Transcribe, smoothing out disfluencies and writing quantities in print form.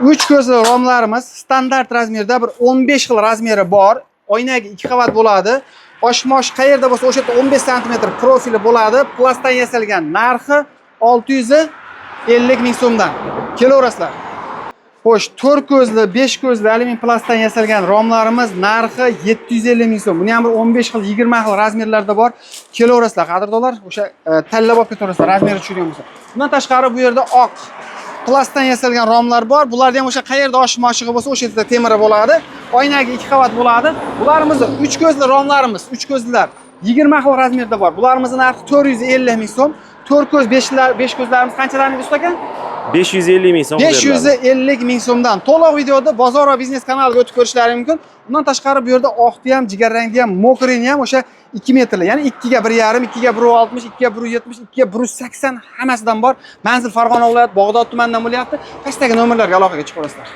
3 ko'zli romlarimiz standart razmerda bir 15 xil razmeri bor. Oynaga 2 qavat bo'ladi. Oshmosh qayerda bo'lsa o'sha yerda 15 sm profili bo'ladi. Plastdan yasalgan. Narxi 650 ming so'mdan. Kelaverasizlar. Xo'sh, 4 ko'zli, 5 ko'zli alyumin plastdan yasalgan romlarimiz narxi 750 ming so'm. Buni ham bir 15 xil, 20 xil razmerlarda bor. Kelaverasizlar, qadrdonlar. O'sha tanlab olib ketaverasizlar, razmeri tushirgan bo'lsa. Bundan tashqari bu yerda oq plastdan yasalgan romlar bor. Bularda ham o'sha qayerda oshma oshig'i bo'lsa, o'sha yerda temiri bo'ladi. Oynaga 2 qavat bo'ladi. Bularimizni 3 ko'zli romlarimiz, 3 ko'zlilar 20 xil razmerda bor. Bularimizni narxi 450 ming so'm. 4 ko'z, 5 ko'zlarimiz qanchadan usta aka? 550 ming so'm. 550 ming so'mdan. To'liq videoda Bozor va biznes kanaliga o'tib ko'rishlari mumkin. Undan tashqari bu yerda oqni ham, jigarrangni ham, mokrini ham o'sha 2 metrli, ya'ni 2 ga 1,5, 2 ga 1,60, 2 ga 1,70, 2 ga 1,80 hammasidan bor. Manzil Farg'ona viloyati Bog'dod tumanidan bo'lyapti. Pastdagi nomerlarga aloqaga chiqaverasizlar.